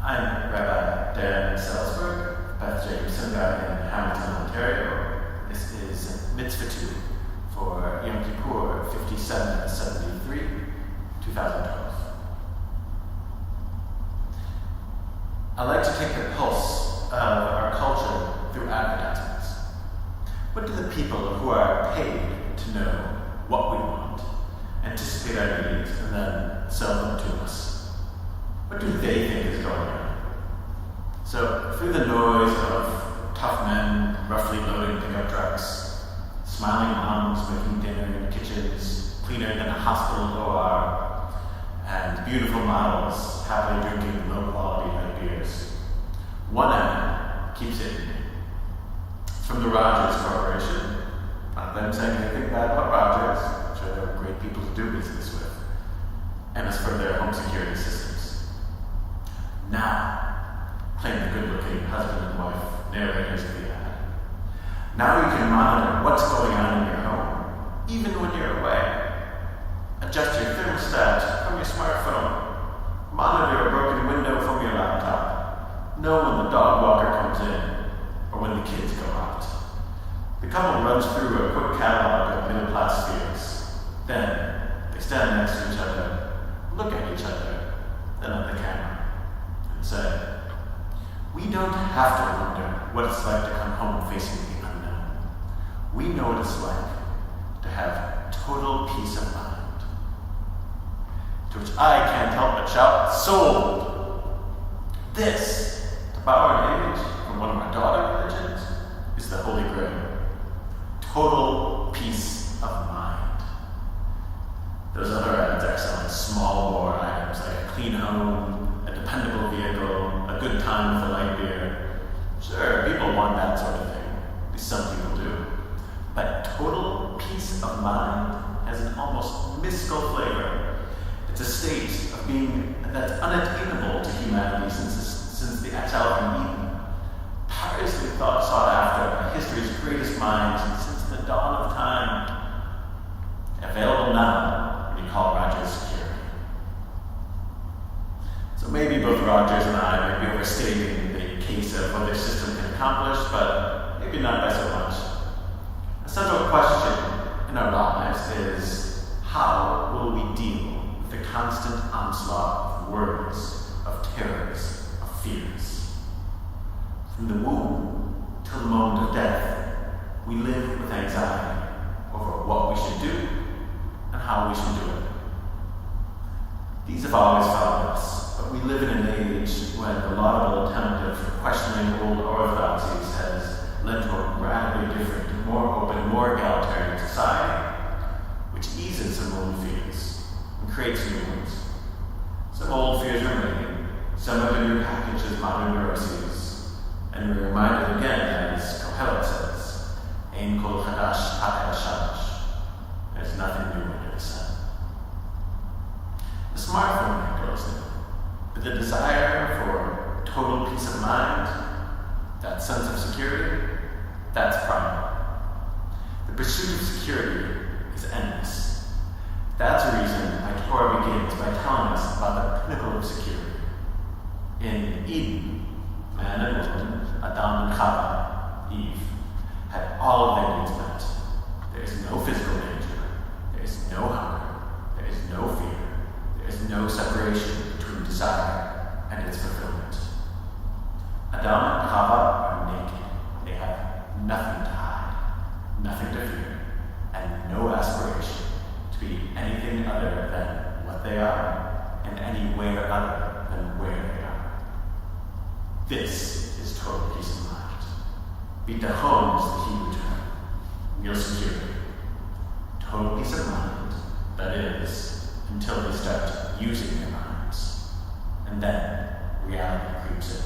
I'm Rabbi Dan Selsberg, Beth Jacobs Synagogue in Hamilton, Ontario. This is Mitzvah 2 for Yom Kippur 5773, 2012. I like to take the pulse of our culture through advertisements. What do the people who are paid to know what we want anticipate our needs and then sell them to us? What do they think is going on? So, through the noise of tough men roughly loading pickup trucks, smiling moms making dinner in kitchens cleaner than a hospital OR, and beautiful models happily drinking low-quality light beers, one ad keeps hitting me. It's from the Rogers Corporation. Not them saying anything bad about Rogers. I'm sure they're great people to do business with. And it's for their home security systems. Now, claim the good-looking husband and wife narrators of the ad. Now you can monitor what's going on in your home, even when you're away. Adjust your thermostat from your smartphone. Monitor a broken window from your laptop. Know when the dog walker comes in, or when the kids go out. The couple runs through a quick catalog of middle-class fears. Then, they stand next to each other, look at each other, then at the camera, and say, "We don't have to wonder what it's like to come home facing the unknown. We know what it's like to have total peace of mind." To which I can't help but shout, "Sold!" This, to borrow an image from one of my daughter religions, is the Holy Grail. Total peace of mind. Those other ads are selling small war items like a clean home, a dependable vehicle, a good time with a light beer. Sure, people want that sort of thing. At least some people do. But total peace of mind has an almost mystical flavor. It's a state of being that's unattainable to humanity since the exile from Eden. Tirelessly sought after by history's greatest minds and since the dawn of time. Available now when you call Rogers Security. So maybe both Rogers and I might be overstating the case of what their system can accomplish, but maybe not by so much. A central question in our lives is, how will we deal with the constant onslaught of worries, of terrors, of fears? From the womb till the moment of death, we live with anxiety over what we should do and how we should do it. These have always followed us, but we live in an age when the laudable attempt of questioning old orthodoxies has led to a radically different, more open, more egalitarian society, which eases some old fears and creates new ones. Some old fears remain, some have been repackaged as modern neuroses, and we're reminded again, as Kohelet says, Ein kol chadash tachei hashamash. There's nothing new under the sun. The smartphone goes new, but the desire for total peace of mind, that sense of security, that's primal. The pursuit of security is endless. That's a reason my Torah begins by telling us about the pinnacle of security. In Eden, man and woman, Adam and Chava, Eve, had all of their needs met. There is no physical danger. There is no hunger. There is no fear. There is no separation between desire and its fulfillment. Adam and Chava are naked. They have nothing to hide, nothing to fear, and no aspiration to be anything other than what they are and anywhere other than where they are. This is total peace of mind. Bitachon is the Hebrew term, real security. Total peace of mind, that is, until they start using their minds. And then reality creeps in.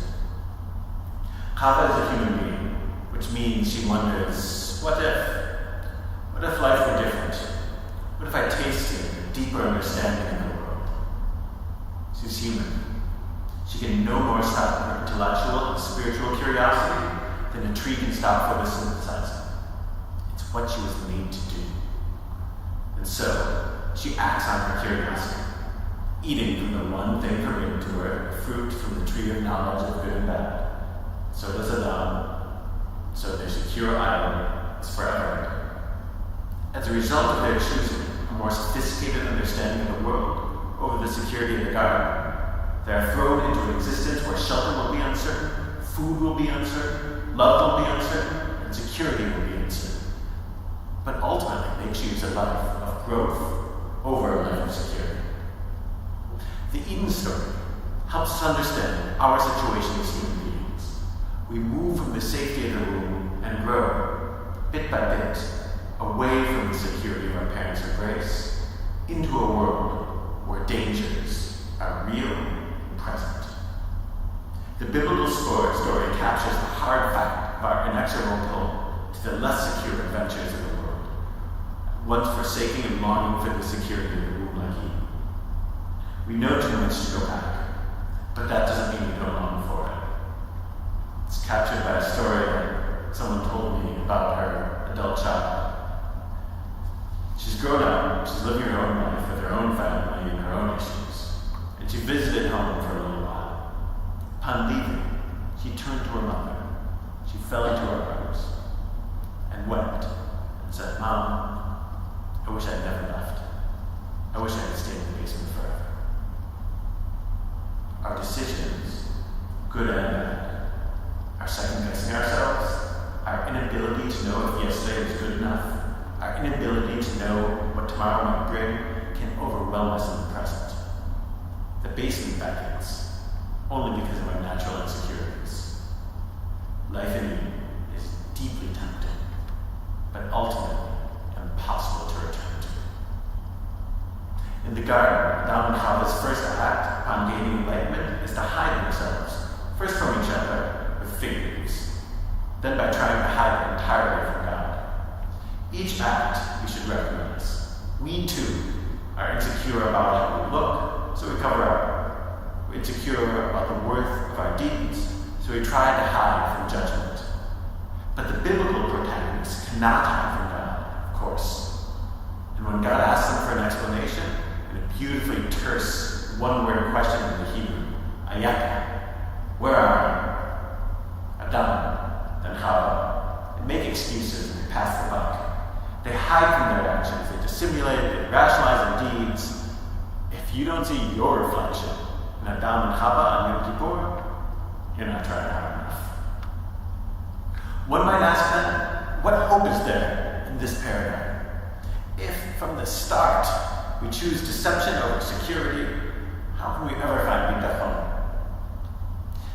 Chava is a human being, which means she wonders, what if? What if life were different? What if I tasted a deeper understanding of the world? She's human. She can no more stop her intellectual and spiritual curiosity than a tree can stop photosynthesizing. It's what she was made to do. And so, she acts on her curiosity. eating from the one thing forbidden to her, fruit from the tree of knowledge of good and bad. So does Adam. So their secure island is forever. As a result of their choosing a more sophisticated understanding of the world over the security of the garden, they are thrown into an existence where shelter will be uncertain, food will be uncertain, love will be uncertain, and security will be uncertain. But ultimately, they choose a life of growth over a life of security. The Eden story helps us understand our situation as human beings. We move from the safety of the womb and grow, bit by bit, away from the security of our parents' embrace, into a world where dangers are real and present. The biblical story captures the hard fact of our inexorable pull to the less secure adventures of the world, once forsaking and longing for the security of the womb like Eden. We know too much to go back, but that doesn't mean we don't long for it. It's captured by a story that someone told me about her adult child. She's grown up, she's living her own life with her own family and her own issues, and she visited home for a little while. Upon leaving, she turned to her mother. She fell into her arms and wept and said, "Mom, I wish I'd never left. I wish I had stayed in the basement forever." Our decisions, good and bad, our second-guessing ourselves, our inability to know if yesterday was good enough, our inability to know what tomorrow might bring can overwhelm us in the present. The basement beckons only because of our natural insecurities. Life in Eden is deeply tempting, but ultimately impossible to return to. In the garden, Adam and Chava's first act upon gaining enlightenment is to hide themselves, first from each other with fig leaves, then by trying to hide entirely from God. Each act we should recognize. We too are insecure about how we look, so we cover up. We're insecure about the worth of our deeds, so we try to hide from judgment. But the biblical protagonists cannot hide from God, of course. And when God asks them for an explanation, in a beautifully terse, one-word question in the Hebrew, Ayaka, where are you? Adam, then Chava. They make excuses and they pass the buck. They hide from their actions, they dissimulate, they rationalize their deeds. If you don't see your reflection in Adam and Chava on Yom Kippur, you're not trying hard enough. One might ask then, what hope is there in this paradigm? If from the start we choose deception over security, how can we ever find bitachon?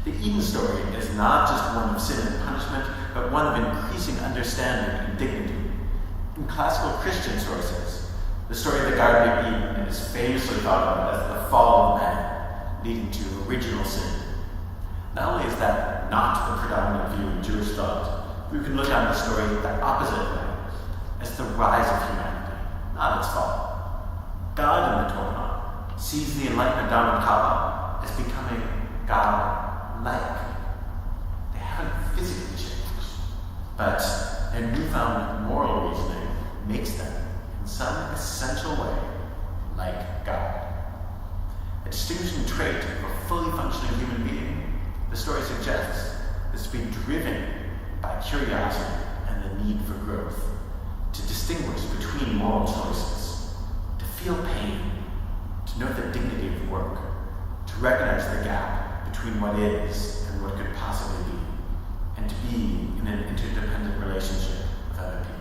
The Eden story is not just one of sin and punishment, but one of increasing understanding and dignity. In classical Christian sources, the story of the Garden of Eden is famously thought of as the fall of man, leading to original sin. Not only is that not the predominant view in Jewish thought, we can look at the story the opposite way, as the rise of humanity, not its fall. God in the Torah sees the enlightened Adam and Chava as becoming God-like. They haven't physically changed, but their newfound moral reasoning makes them, in some essential way, like God. A distinguishing trait of a fully functioning human being, the story suggests, is to be driven by curiosity and the need for growth, to distinguish between moral choices, to feel pain, to know the dignity of work, to recognize the gap between what is and what could possibly be, and to be in an interdependent relationship with other people.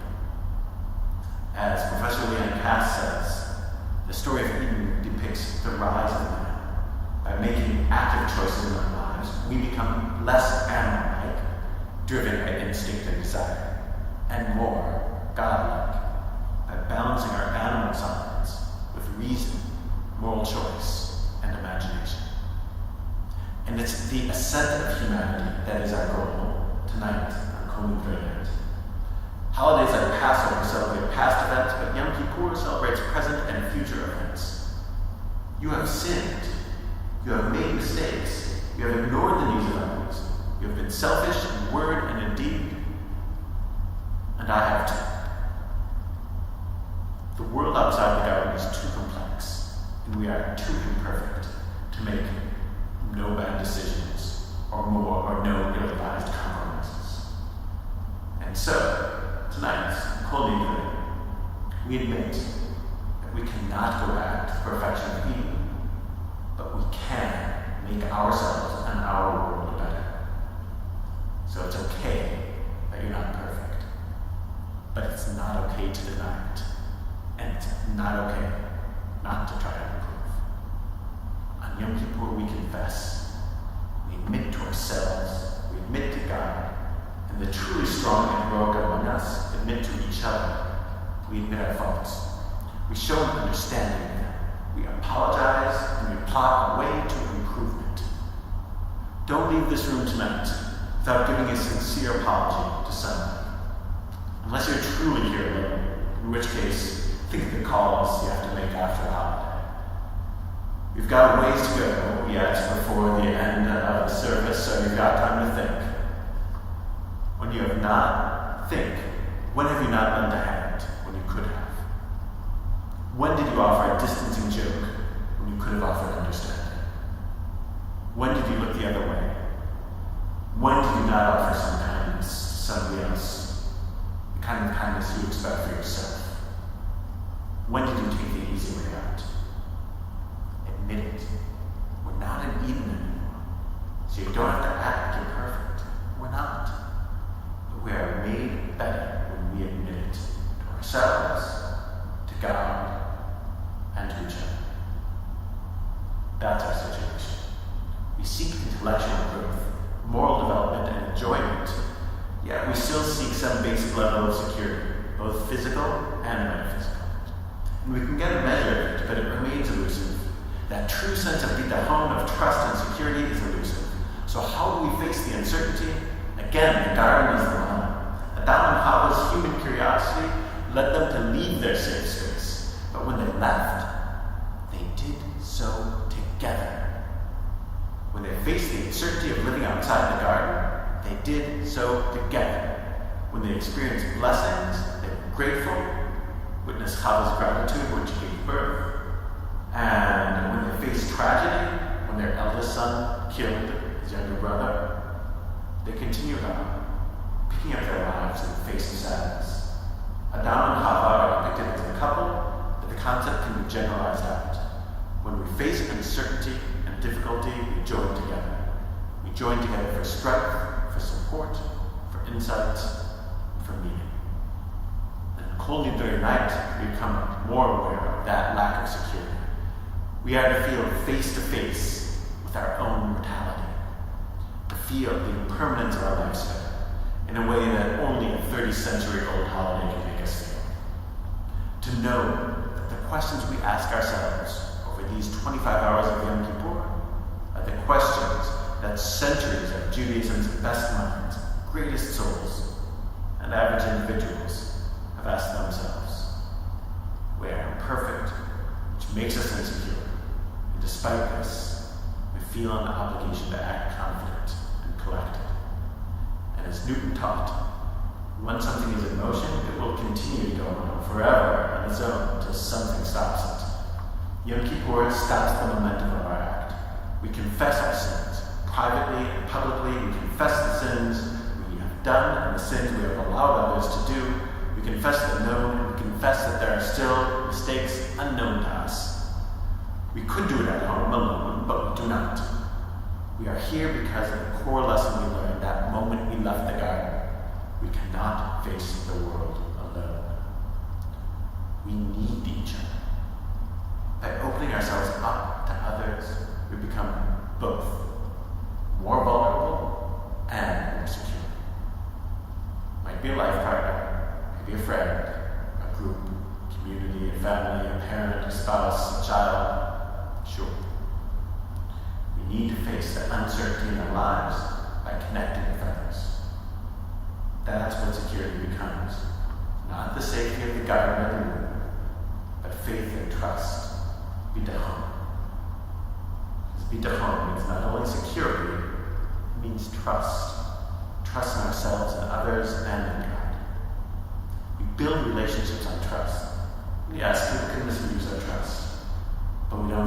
As Professor Leon Cass says, the story of Eden depicts the rise of man. By making active choices in our lives, we become less animal-like, driven by instinct and desire, and more God-like, by balancing our animal sides with reason, moral choice, and imagination. And it's the ascent of humanity that is our goal tonight on Kol Nidre night. Holidays like Passover celebrate past events, but Yom Kippur celebrates present and future events. You have sinned. You have made mistakes. You have ignored the needs of others. You have been selfish in word and in deed. And I have too. The world outside the garden is too complex. and we are too imperfect to make no bad decisions or no ill-advised compromises. And so, tonight, Kol Nidre, we admit that we cannot go back to the perfection of Eden, but we can make ourselves and our world better. So it's okay that you're not perfect, but it's not okay to deny it, and it's not okay not to try to improve. On Yom Kippur, we confess, we admit to ourselves, we admit to God, and the truly strong and heroic among us admit to each other. We admit our faults. We show an understanding of them. We apologize and we plot a way to improvement. Don't leave this room tonight without giving a sincere apology to someone. Unless you're truly here alone, in which case, think of the calls you have to make after the holiday. We've got a ways to go yet before the end of the service, so you've got time to think. When you have not, think, when have you not lent a hand when you could have? When did you offer a distancing joke when you could have offered understanding? When did you look the other way? When did you not offer some kindness to somebody else? The kind of kindness you expect for yourself? When did you take the easy way out? Admit it. We're not in Eden anymore. So you don't have to act like you're perfect. We're not. But we are made better when we admit it to ourselves, to God, and to each other. That's our situation. We seek intellectual growth, moral development, and enjoyment, yet we still seek some basic level of security, both physical and metaphysical. And we can get a measure of it, but it remains elusive. That true sense of bitachon, of trust and security, is elusive. So how do we face the uncertainty? Again, the garden is the one. Adam and Chava's human curiosity led them to leave their safe space. But when they left, they did so together. When they faced the uncertainty of living outside the garden, they did so together. When they experienced blessings, they were grateful. Witness Chava's gratitude when she gave birth. And when they faced tragedy, when their eldest son killed his younger brother, they continued on, picking up their lives in the face of sadness. Adam and Chava are depicted as a couple, but the concept can be generalized out. When we face uncertainty and difficulty, we join together. We join together for strength, for support, for insight, and for meaning. And Kol Nidre night, we become more aware of that lack of security. We are to feel face to face with our own mortality, to feel the impermanence of our lifespan in a way that only a 30th century old holiday can make us feel. To know that the questions we ask ourselves over these 25 hours of Yom Kippur are the questions that centuries of Judaism's best minds, greatest souls, and average individuals have asked themselves. We are imperfect, which makes us insecure. And despite this, we feel an obligation to act confident and collected. And as Newton taught, when something is in motion, it will continue to go on forever on its own until something stops it. Yom Kippur stops the momentum of our act. We confess our sins, privately and publicly. We confess the sins we have done and the sins we have allowed others to do. We confess the known, and we confess that there are still mistakes unknown to us. We could do it at home alone, but we do not. We are here because of the core lesson we learned that moment we left the garden. We cannot face the world alone. We need each other. By opening ourselves up to others, we become both more vulnerable and more secure. Might be a life partner, might be a friend, a group, community, a family, a parent, a spouse, a child. Sure. We need to face the uncertainty in our lives by connecting with others. That's what security becomes. Not the safety of the garden or the room, but faith and trust. Bitachon. Bitachon means not only security, it means trust. Trust in ourselves and others and in God. We build relationships on trust. Yes, people can misuse our trust, but we don't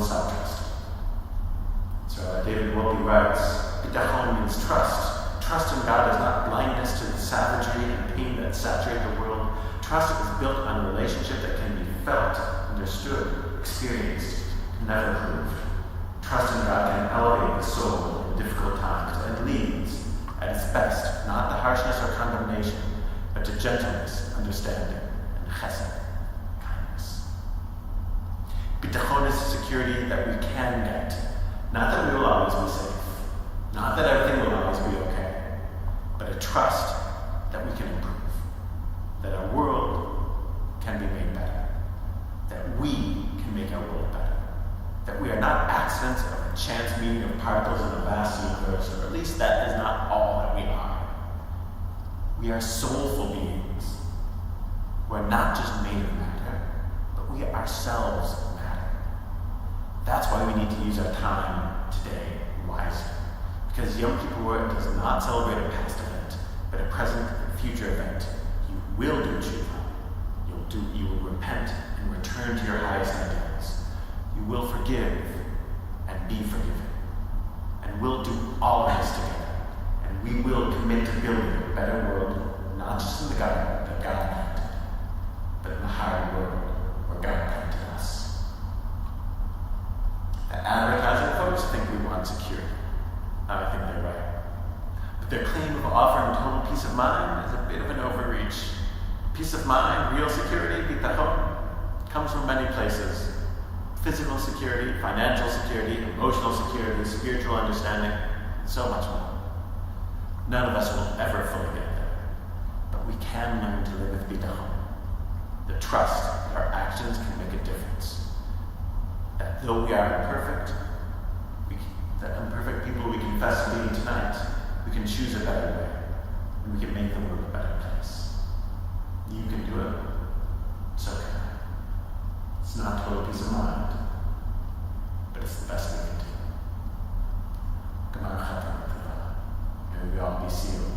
writes, Bitachon means trust. Trust in God is not blindness to the savagery and pain that saturate the world. Trust is built on a relationship that can be felt, understood, experienced, and never proved. Trust in God can elevate the soul in difficult times and leads, at its best, not to harshness or condemnation, but to gentleness, understanding, and chesed, kindness. Bitachon is a security that we can get. Not that we will always be safe. Not that everything will always be okay. But a trust that we can improve. That our world can be made better. That we can make our world better. That we are not accidents of a chance meeting of particles in a vast universe, or at least that is not all that we are. We are soulful beings. We're not just made of matter, but we ourselves matter. That's why we need to use our time today wisely. Because Yom Kippur does not celebrate a past event, but a present and future event. You will do tshuva. You will repent and return to your highest ideals. You will forgive and be forgiven. And we'll do all of this together. And we will commit to building a better world, not just in the garden that God planted, but in the higher world where God planted us. The advertising folks think we want security. I think they're right. But their claim of offering total peace of mind is a bit of an overreach. Peace of mind, real security, bitachon, comes from many places. Physical security, financial security, emotional security, spiritual understanding, and so much more. None of us will ever fully get there. But we can learn to live with bitachon. The trust that our actions can make a difference. That though we are imperfect, that imperfect people we confess to being tonight, we can choose a better way, and we can make the world a better place. You can do it, so can I. It's not total peace of mind, but it's the best we can do. May we all be sealed